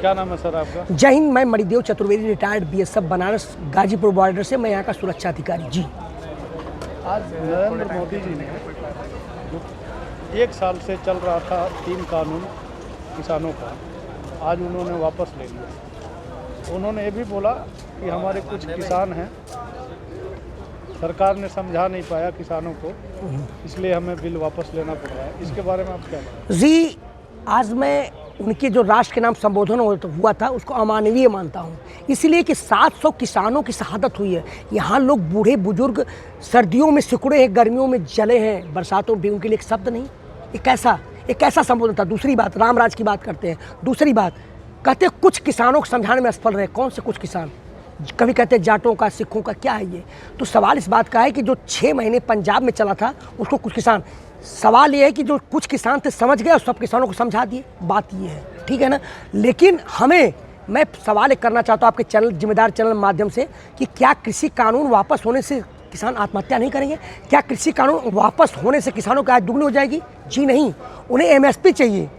क्या नाम है सर आपका? जय हिंद, मैं Manidev Chaturvedi, retired BSF Banaras Ghazipur border से, मैं यहाँ का सुरक्षा अधिकारी जी। आज नरेंद्र मोदी जी ने जो 1 साल से चल रहा था 3 कानून किसानों का, आज उन्होंने वापस ले लिया। उन्होंने ये भी बोला कि हमारे कुछ किसान हैं, सरकार ने समझा नहीं पाया किसानों को, इसलिए हमें बिल वापस लेना पड़ रहा है। इसके बारे में आप क्या बताएं? जी, आज मैं उनके जो राष्ट्र के नाम संबोधन हुआ था उसको अमानवीय मानता हूँ, इसलिए कि 700 किसानों की शहादत हुई है। यहाँ लोग बूढ़े बुजुर्ग सर्दियों में सिकुड़े हैं, गर्मियों में जले हैं, बरसातों में भी उनके लिए एक शब्द नहीं। एक कैसा संबोधन था। दूसरी बात, रामराज की बात करते हैं। दूसरी बात कहते हैं कुछ किसानों को समझाने में असफल रहे। कौन से कुछ किसान? कभी कहते हैं जाटों का, सिखों का, क्या है ये? तो सवाल इस बात का है कि जो 6 महीने पंजाब में चला था उसको कुछ किसान, सवाल ये है कि जो कुछ किसान थे समझ गए और सब किसानों को समझा दिए। बात ये है, ठीक है ना। लेकिन मैं सवाल एक करना चाहता हूँ आपके चैनल, जिम्मेदार चैनल माध्यम से, कि क्या कृषि कानून वापस होने से किसान आत्महत्या नहीं करेंगे? क्या कृषि कानून वापस होने से किसानों की आय दुगनी हो जाएगी? जी नहीं, उन्हें एमएसपी चाहिए,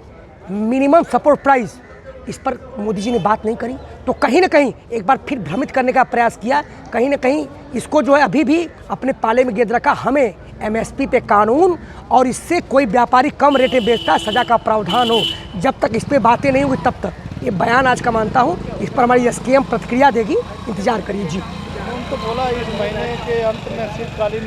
मिनिमम सपोर्ट प्राइस। इस पर मोदी जी ने बात नहीं करी, तो कहीं ना कहीं एक बार फिर भ्रमित करने का प्रयास किया। कहीं ना कहीं इसको जो है अभी भी अपने पाले में गेंद रखा। हमें एमएसपी पे कानून, और इससे कोई व्यापारी कम रेट में बेचता, सजा का प्रावधान हो। जब तक इस पर बातें नहीं होंगी तब तक ये बयान आज का मानता हूँ। इस पर हमारी एसकेएम प्रतिक्रिया देगी, इंतजार करिए जी। उनको बोला इस महीने के अंत में शीतकालीन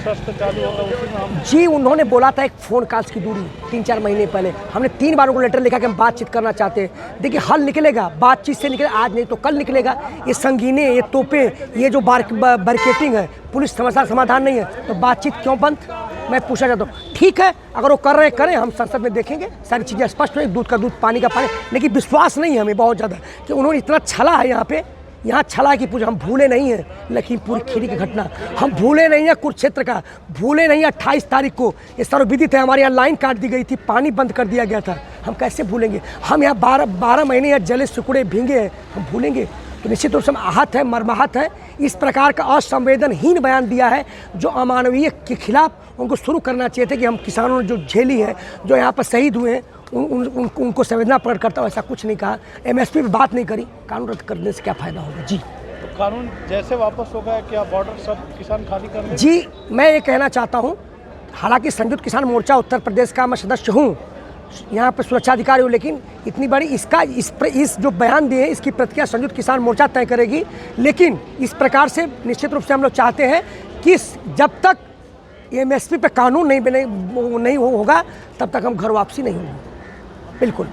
सत्र चालू होगा, उसी में हम जी, उन्होंने बोला था एक फ़ोन कॉल्स की दूरी 3-4 महीने पहले। हमने 3 बार उनको लेटर लिखा कि हम बातचीत करना चाहते हैं। देखिए, हल निकलेगा, बातचीत से निकले, आज नहीं तो कल निकलेगा। ये संगीने, ये तोपें, ये जो बैरिकेटिंग है, पुलिस समस्या समाधान नहीं है, तो बातचीत क्यों बंद? मैं पूछना चाहता हूँ। ठीक है, अगर वो कर रहे करें, हम संसद में देखेंगे, सारी चीज़ें स्पष्ट हुई, दूध का दूध, पानी का पानी। लेकिन विश्वास नहीं है हमें बहुत ज़्यादा कि उन्होंने इतना छला है यहाँ छला की पूछा। हम भूले नहीं हैं लखीमपुर खीरी की घटना, हम भूले नहीं हैं कुरुक्षेत्र का, भूले नहीं 28 तारीख को ये सर्वविदित है, हमारे यहाँ लाइन काट दी गई थी, पानी बंद कर दिया गया था। हम कैसे भूलेंगे? हम यहाँ 12 महीने यहाँ जले सिकुड़े भींगे हैं, हम भूलेंगे? तो निश्चित रूप से हम आहत है, मर्माहत है। इस प्रकार का असंवेदनहीन बयान दिया है जो अमानवीय के खिलाफ। उनको शुरू करना चाहिए था कि हम किसानों ने जो झेली है, जो यहाँ पर शहीद हुए हैं, उनको संवेदना प्रकट करता हूँ। ऐसा कुछ नहीं कहा, एमएसपी पे बात नहीं करी। कानून रद्द करने से क्या फ़ायदा होगा जी? तो कानून जैसे वापस होगा, क्या बॉर्डर सब किसान खाली कर लेंगे? जी, मैं ये कहना चाहता हूँ, हालांकि संयुक्त किसान मोर्चा उत्तर प्रदेश का मैं सदस्य हूँ, यहाँ पर सुरक्षा अधिकारी हूँ, लेकिन इतनी बड़ी इस जो बयान दिए इसकी प्रतिक्रिया संयुक्त किसान मोर्चा तय करेगी। लेकिन इस प्रकार से निश्चित रूप से हम लोग चाहते हैं कि जब तक एमएसपी पे कानून नहीं होगा तब तक हम घर वापसी नहीं होंगे। बिल्कुल।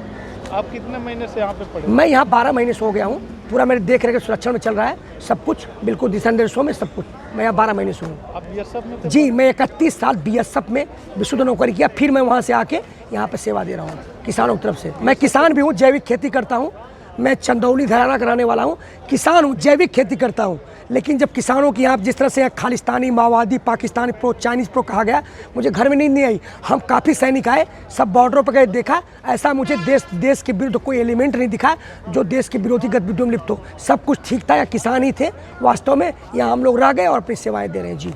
आप कितने महीने से यहाँ पे पड़े? मैं यहाँ 12 महीने से हो गया हूँ। पूरा मेरे देख रेख सुरक्षा में चल रहा है सब कुछ, बिल्कुल दिशा निर्देशों में सब कुछ। मैं यहाँ 12 महीने से हूँ। आप बीएसएफ में थे? जी, मैं 31 साल बीएसएफ में विशुद्ध नौकरी किया, फिर मैं वहाँ से आके यहाँ पे सेवा दे रहा हूँ किसानों की तरफ से। मैं किसान भी हूँ, जैविक खेती करता हूँ। मैं चंदौली घराना का रहने वाला हूँ, किसान हूँ, जैविक खेती करता हूँ। लेकिन जब किसानों की यहाँ जिस तरह से खालिस्तानी, माओवादी, पाकिस्तानी प्रो, चाइनीज़ प्रो कहा गया, मुझे घर में नींद नहीं आई। हम काफ़ी सैनिक आए, सब बॉर्डरों पर गए, देखा, ऐसा मुझे देश के विरुद्ध कोई एलिमेंट नहीं दिखा जो देश के विरोधी गतिविधियों में लिप्त हो। सब कुछ ठीक था, या किसान ही थे वास्तव में। यहाँ हम लोग रह गए और अपनी सेवाएं दे रहे हैं जी।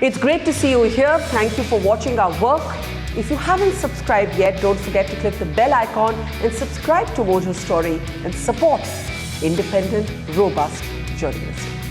It's great to see you here. Thank you for watching our work. If you haven't subscribed yet, don't forget to click the bell icon and subscribe to Mojo Story and support independent, robust journalism.